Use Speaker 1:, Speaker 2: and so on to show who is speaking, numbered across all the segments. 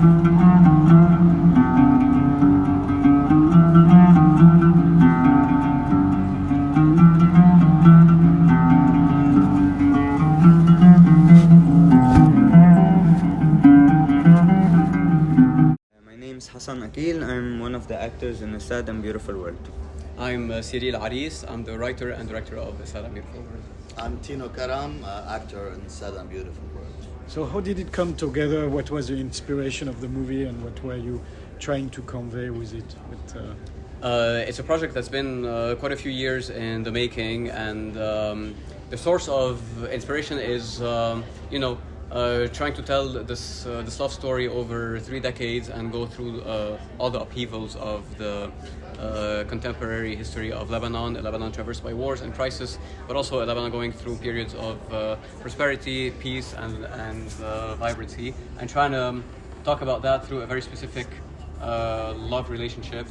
Speaker 1: Hassan Akil. I'm one of the actors in A Sad and Beautiful World.
Speaker 2: I'm Cyril Aris. I'm the writer and director of A Sad and Beautiful World.
Speaker 3: I'm Tino, Karam, actor in Sad and Beautiful World.
Speaker 4: So how did it come together? What was the inspiration of the movie and what were you trying to convey with it?
Speaker 2: It's a project that's been quite a few years in the making, and the source of inspiration is, trying to tell this love story over 3 decades and go through all the upheavals of the contemporary history of Lebanon, a Lebanon traversed by wars and crisis, but also a Lebanon going through periods of prosperity, peace, and vibrancy, and trying to talk about that through a very specific love relationship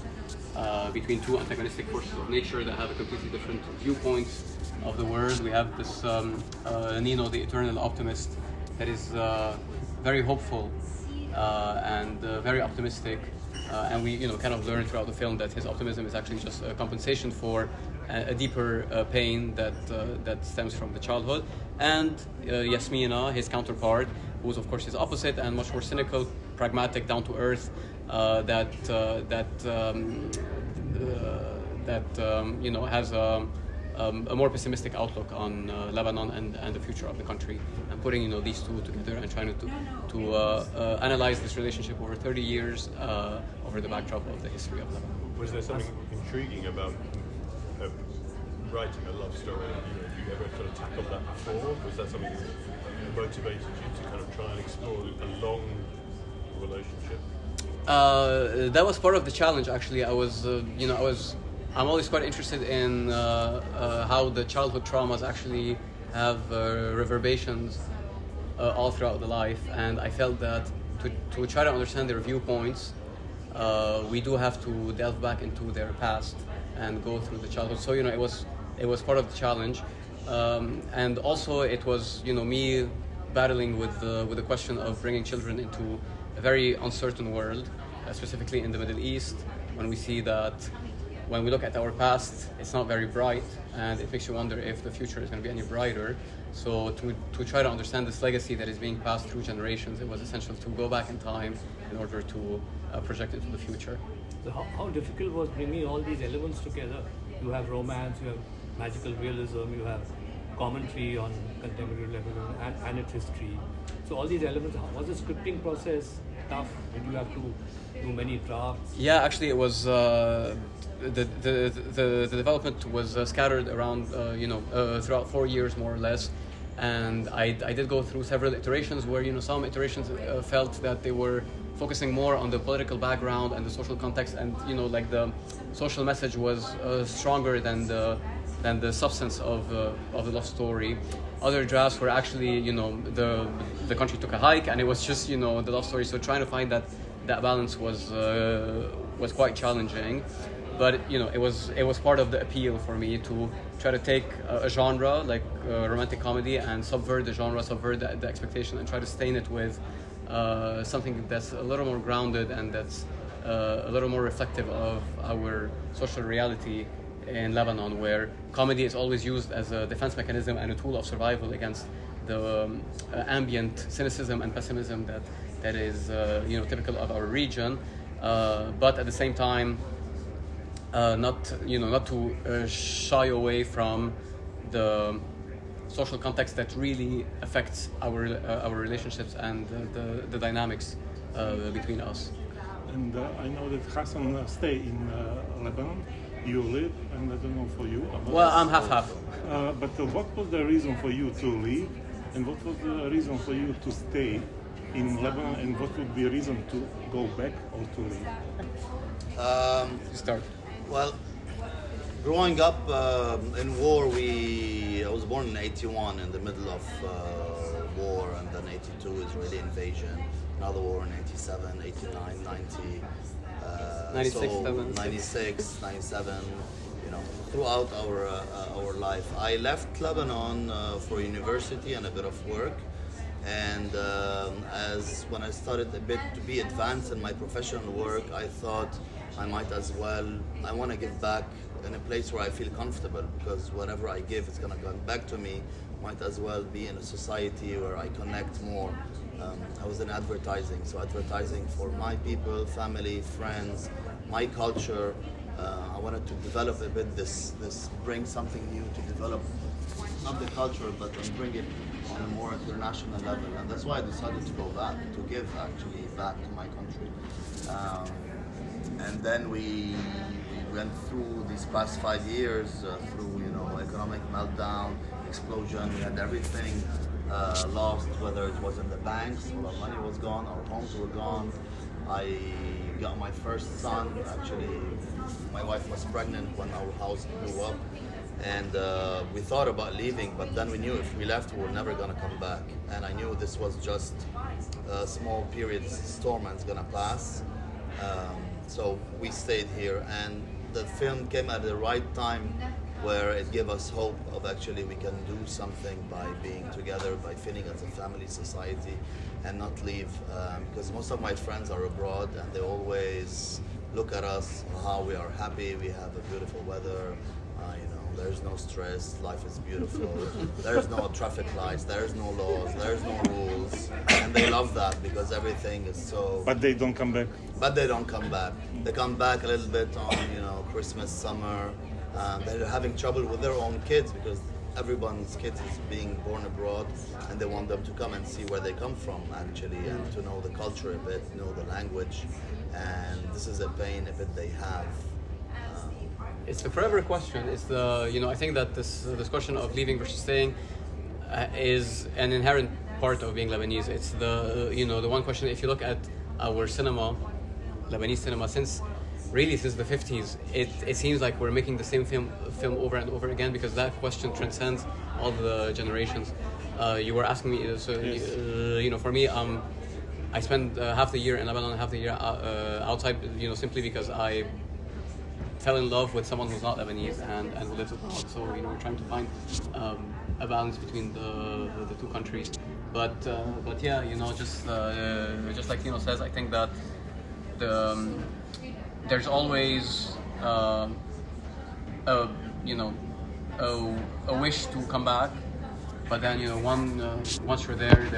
Speaker 2: between two antagonistic forces of nature that have a completely different viewpoints of the world. We have this Nino, the eternal optimist, that is very hopeful and very optimistic, and we kind of learn throughout the film that his optimism is actually just a compensation for a deeper pain that stems from the childhood. And Yasmina, his counterpart, who's of course his opposite and much more cynical, pragmatic, down to earth, has a more pessimistic outlook on Lebanon and the future of the country, and putting these two together and trying to analyze this relationship over 30 years over the backdrop of the history of Lebanon.
Speaker 5: Was there something intriguing about writing a love story? Have you ever sort of tackled that before? Was that something that motivated you to kind of try and explore a long relationship?
Speaker 2: That was part of the challenge, actually. I'm always quite interested in how the childhood traumas actually have reverberations all throughout the life, and I felt that to try to understand their viewpoints, we do have to delve back into their past and go through the childhood. So it was part of the challenge, and also it was me battling with the question of bringing children into a very uncertain world, specifically in the Middle East, when we see that. When we look at our past, it's not very bright, and it makes you wonder if the future is going to be any brighter. So to try to understand this legacy that is being passed through generations, it was essential to go back in time in order to project into the future.
Speaker 6: So how difficult was bringing all these elements together? You have romance, you have magical realism, you have commentary on contemporary Lebanon and its history. So all these elements, was the scripting process tough? Did you have to do many drafts?
Speaker 2: Yeah, actually it was the development was scattered around throughout 4 years more or less, and I did go through several iterations where some iterations felt that they were focusing more on the political background and the social context, and like the social message was stronger than the substance of the love story. Other drafts were actually the country took a hike and it was just the love story. So trying to find that balance was quite challenging, but it was part of the appeal for me to try to take a genre like romantic comedy and subvert the genre, subvert the expectation, and try to stain it with something that's a little more grounded and that's a little more reflective of our social reality in Lebanon, where comedy is always used as a defense mechanism and a tool of survival against the ambient cynicism and pessimism that is typical of our region, but at the same time not to shy away from the social context that really affects our relationships and the dynamics between us.
Speaker 7: And I know that Hassan stay in Lebanon. You live, and I don't know for you.
Speaker 2: Well, I'm half-half.
Speaker 7: But what was the reason for you to leave, and what was the reason for you to stay in Lebanon, and what would be a reason to go back or to leave?
Speaker 2: Start.
Speaker 3: Well, growing up in war, I was born in 81 in the middle of war, and then 82 Israeli invasion, another war in 87, 89, 90. 96, 97, throughout our life. I left Lebanon for university and a bit of work, And as when I started a bit to be advanced in my professional work, I thought I might as well, I want to give back in a place where I feel comfortable, because whatever I give is going to come back to me. Might as well be in a society where I connect more. I was in advertising, so advertising for my people, family, friends, my culture. I wanted to develop a bit this bring something new to develop, not the culture, but to bring it on a more international level. And that's why I decided to go back, to give actually back to my country. And then we went through these past 5 years through, economic meltdown, explosion. We had everything lost, whether it was in the banks, all our money was gone, our homes were gone. I got my first son. Actually, my wife was pregnant when our house blew up, and we thought about leaving, but then we knew if we left, we were never gonna come back. And I knew this was just a small period, this storm, and it's gonna pass. So we stayed here, and the film came at the right time, where it gave us hope of actually we can do something by being together, by feeling as a family society, and not leave. Because most of my friends are abroad, and they always look at us, how we are happy, we have a beautiful weather, there's no stress, life is beautiful, there's no traffic lights, there's no laws, there's no rules, and they love that because everything is so...
Speaker 7: But they don't come back.
Speaker 3: But they don't come back. They come back a little bit on, Christmas, summer. They're having trouble with their own kids because everyone's kids is being born abroad, and they want them to come and see where they come from actually, and to know the culture a bit, know the language, and this is a pain a bit they have.
Speaker 2: It's the forever question. It's the, I think that this question of leaving versus staying is an inherent part of being Lebanese. It's the, the one question. If you look at our cinema, Lebanese cinema, since the 50s, it seems like we're making the same film over and over again, because that question transcends all the generations. You were asking me, so yes. For me, I spend half the year in Lebanon, half the year outside, simply because I fell in love with someone who's not Lebanese and who lives abroad. So we're trying to find a balance between the two countries. But yeah, just like Tino says, I think that there's always a wish to come back, but then once you're there,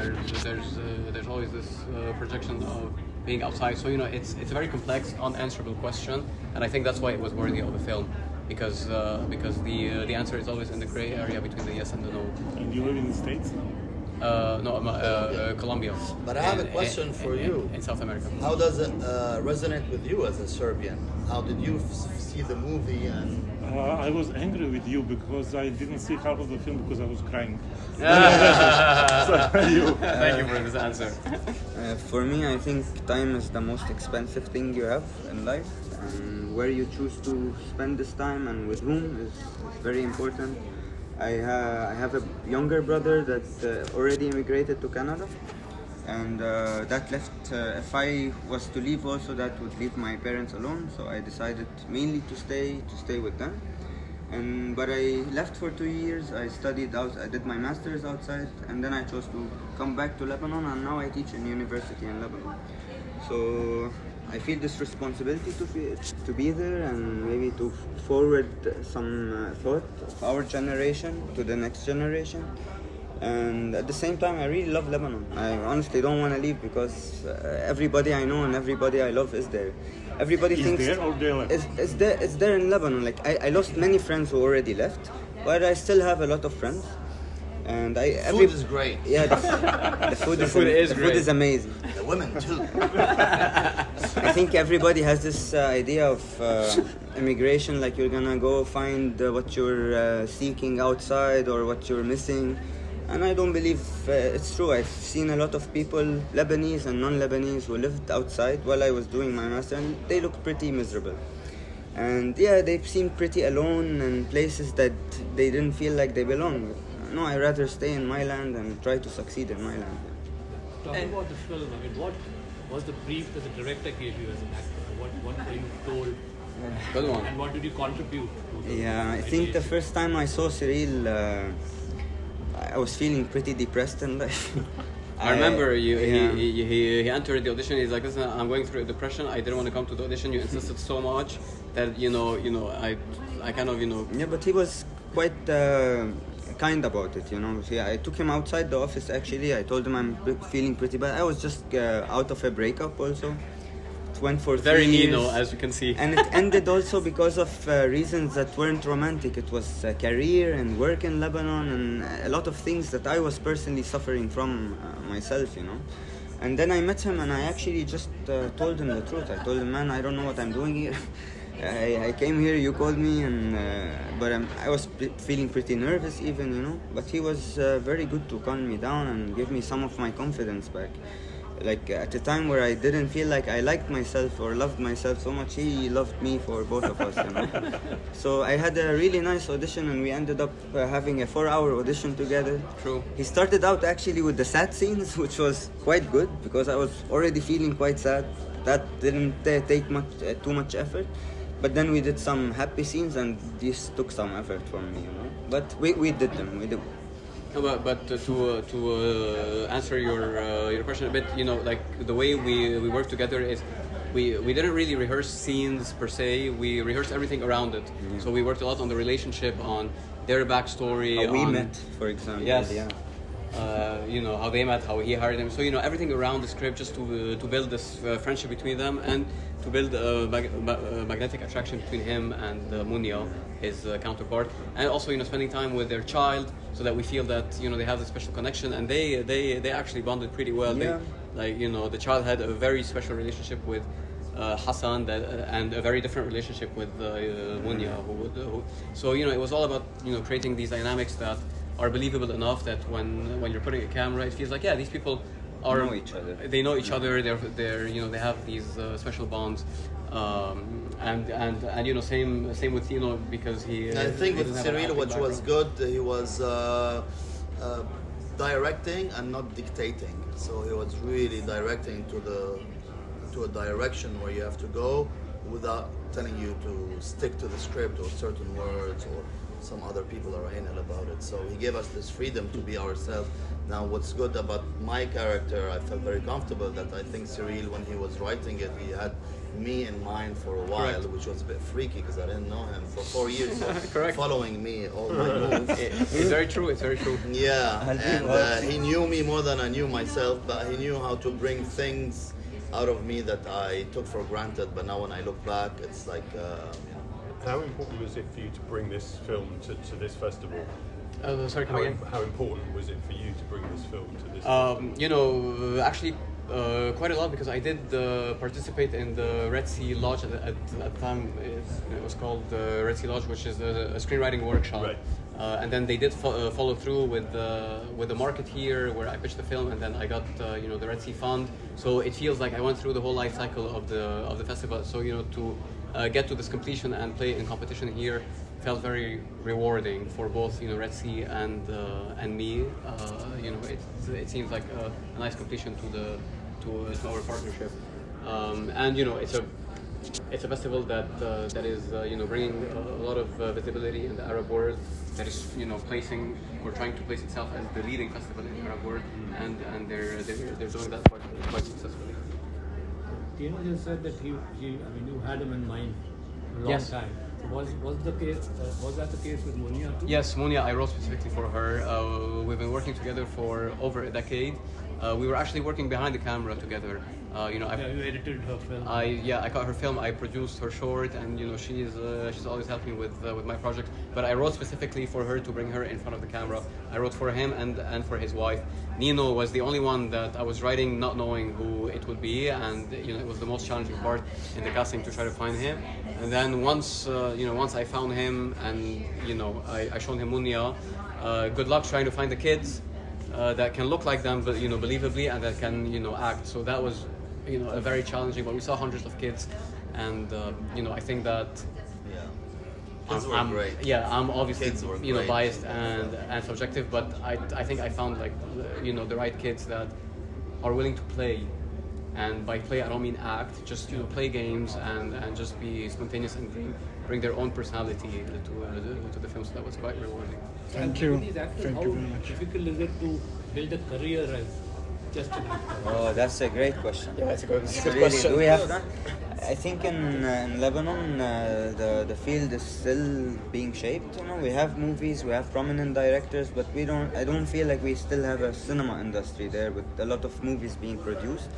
Speaker 2: there's always this projection of being outside. So it's a very complex, unanswerable question, and I think that's why it was worthy of a film, because the answer is always in the gray area between the yes and the no.
Speaker 7: And you live in the States now?
Speaker 2: No, I'm Colombia.
Speaker 3: But I have a question for you.
Speaker 2: In South America.
Speaker 3: How does it resonate with you as a Serbian? How did you see the movie? And
Speaker 7: I was angry with you because I didn't see half of the film because I was crying.
Speaker 2: Thank you for this answer.
Speaker 1: For me, I think time is the most expensive thing you have in life, and where you choose to spend this time and with whom is very important. I have a younger brother that already immigrated to Canada, and that left, if I was to leave also, that would leave my parents alone, so I decided mainly to stay with them. But I left for 2 years. I studied out, I did my master's outside, and then I chose to come back to Lebanon, and now I teach in university in Lebanon. So I feel this responsibility to be there, and maybe to forward some thought of our generation to the next generation. And at the same time, I really love Lebanon. I honestly don't want to leave, because everybody I know and everybody I love is there. Everybody thinks
Speaker 7: there or they left?
Speaker 1: It's there in Lebanon. Like I lost many friends who already left, but I still have a lot of friends. And
Speaker 3: food is great.
Speaker 1: Yeah, the food is amazing.
Speaker 3: The women too.
Speaker 1: I think everybody has this idea of immigration, like you're gonna go find what you're seeking outside or what you're missing. And I don't believe it's true. I've seen a lot of people, Lebanese and non-Lebanese, who lived outside while I was doing my master, and they look pretty miserable. And yeah, they seem pretty alone in places that they didn't feel like they belong. No, I'd rather stay in my land and try to succeed in my land.
Speaker 6: Talking about the film, what was the brief that the director gave you as an actor? What were you told?
Speaker 2: Good one.
Speaker 6: And what did you contribute to the
Speaker 1: I think the first time I saw Cyril, I was feeling pretty depressed in life.
Speaker 2: I remember
Speaker 1: yeah.
Speaker 2: he entered the audition. He's like, listen, I'm going through a depression. I didn't want to come to the audition. You insisted so much that I kind of
Speaker 1: Yeah, but he was quite kind about it, See, I took him outside the office, actually. I told him I'm feeling pretty bad. I was just out of a breakup also. It went for
Speaker 2: very
Speaker 1: 3 years.
Speaker 2: Nino, as you can see.
Speaker 1: And it ended also because of reasons that weren't romantic. It was career and work in Lebanon and a lot of things that I was personally suffering from myself, And then I met him and I actually just told him the truth. I told him, man, I don't know what I'm doing here. I came here, you called me, and but I was feeling pretty nervous even, But he was very good to calm me down and give me some of my confidence back. Like at a time where I didn't feel like I liked myself or loved myself so much, he loved me for both of us, So I had a really nice audition and we ended up having a 4-hour audition together.
Speaker 2: True.
Speaker 1: He started out actually with the sad scenes, which was quite good because I was already feeling quite sad. That didn't take too much effort. But then we did some happy scenes and this took some effort from me, But we did them.
Speaker 2: No, but to answer your question a bit, like the way we work together is we didn't really rehearse scenes per se. We rehearsed everything around it.
Speaker 1: Yeah.
Speaker 2: So we worked a lot on the relationship, on their backstory.
Speaker 1: How we
Speaker 2: on,
Speaker 1: met, for example.
Speaker 2: Yes.
Speaker 1: Yeah.
Speaker 2: How they met, how he hired him. So everything around the script just to build this friendship between them and to build a magnetic attraction between him and Munya, his counterpart, and also spending time with their child so that we feel that they have a special connection and they actually bonded pretty well.
Speaker 1: Yeah.
Speaker 2: The child had a very special relationship with Hassan and a very different relationship with Munya. So it was all about creating these dynamics that are believable enough that when you're putting a camera, it feels like these people
Speaker 1: know each other.
Speaker 2: They know each other. They're they have these special bonds, and same with Tino because he.
Speaker 3: I think with
Speaker 2: doesn't have an
Speaker 3: Cyril,
Speaker 2: acting
Speaker 3: which was
Speaker 2: background.
Speaker 3: good, he was directing and not dictating. So he was really directing to a direction where you have to go without telling you to stick to the script or certain words or some other people are anal about it. So he gave us this freedom to be ourselves. Now what's good about my character, I felt very comfortable that I think Cyril, when he was writing it, he had me in mind for a while,
Speaker 2: Correct.
Speaker 3: which was a bit freaky because I didn't know him for 4 years. So
Speaker 2: Correct.
Speaker 3: following me all my moves.
Speaker 2: It's very true. It's very true.
Speaker 3: Yeah, and he knew me more than I knew myself, but he knew how to bring things out of me that I took for granted. But now when I look back, it's like,
Speaker 5: How important was it for you to bring this film to this festival?
Speaker 2: Sorry, come again.
Speaker 5: How important was it for you to bring this film to this?
Speaker 2: Actually, quite a lot because I did participate in the Red Sea Lodge at the time. It was called the Red Sea Lodge, which is a screenwriting workshop.
Speaker 5: Right.
Speaker 2: And then they did follow through with the market here, where I pitched the film, and then I got the Red Sea Fund. So it feels like I went through the whole life cycle of the festival. So to get to this completion and play in competition here felt very rewarding for both Red Sea and me. It seems like a nice completion to our partnership. And it's a festival that is bringing a lot of visibility in the Arab world. That is placing or trying to place itself as the leading festival in the Arab world, and they're doing that quite successfully.
Speaker 6: Tino just said that you had him in mind a long
Speaker 2: Yes.
Speaker 6: time. Was the case? Was that the case with Munya too?
Speaker 2: Yes, Munya, I wrote specifically for her. We've been working together for over a decade. We were actually working behind the camera together.
Speaker 6: You edited her film.
Speaker 2: I got her film. I produced her short, and she's always helping with my project. But I wrote specifically for her to bring her in front of the camera. I wrote for him and for his wife. Nino was the only one that I was writing not knowing who it would be, and it was the most challenging part in the casting to try to find him. And then once I found him, and I showed him Munya. Good luck trying to find the kids that can look like them, but believably, and that can act. So that was a very challenging. But we saw hundreds of kids, and I think that
Speaker 3: kids were great.
Speaker 2: Yeah, I'm obviously
Speaker 3: Kids were great.
Speaker 2: biased and subjective, but I think I found the right kids that are willing to play. And by play, I don't mean act, just play games and just be spontaneous and bring their own personality to the film. So that was quite rewarding.
Speaker 4: Thank you.
Speaker 6: These actors,
Speaker 4: Thank
Speaker 6: how
Speaker 4: you very much.
Speaker 6: difficult is it to build a career as just an actor?
Speaker 1: Oh, that's a great question.
Speaker 2: Yeah, it's a good
Speaker 1: Really,
Speaker 2: question.
Speaker 1: do we have done? I think in Lebanon, the field is still being shaped. You know, we have movies, we have prominent directors, but we don't. I don't feel like we still have a cinema industry there with a lot of movies being produced.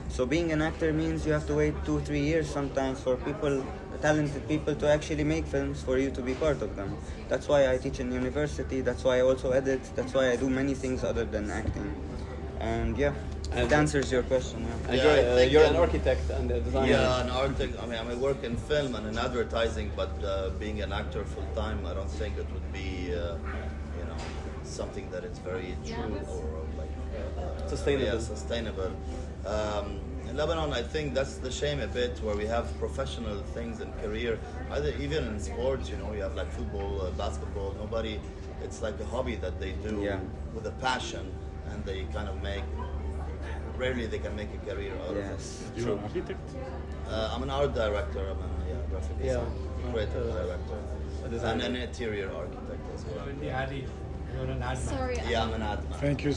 Speaker 1: So being an actor means you have to wait 2-3 years sometimes for people, talented people, to actually make films for you to be part of them. That's why I teach in university. That's why I also edit. That's why I do many things other than acting. And yeah, it answers your question. Yeah.
Speaker 2: And
Speaker 3: Yeah, I think
Speaker 2: you're an architect and a designer.
Speaker 3: Yeah, an artist. I mean, I work in film and in advertising, but being an actor full time, I don't think it would be, something that is very true or like
Speaker 2: Sustainable.
Speaker 3: Yeah, sustainable. In Lebanon, I think that's the shame a bit, where we have professional things in career. Even in sports, you have like football, basketball. Nobody. It's like a hobby that they do with a passion, and they kind of make. Rarely they can make a career out of it.
Speaker 1: Yes.
Speaker 7: You're an architect?
Speaker 3: I'm an art director. I'm a graphic design, creative director, and an interior architect as well.
Speaker 6: You're an ad man.
Speaker 8: Sorry.
Speaker 3: Yeah, I'm an ad man.
Speaker 4: Thank you.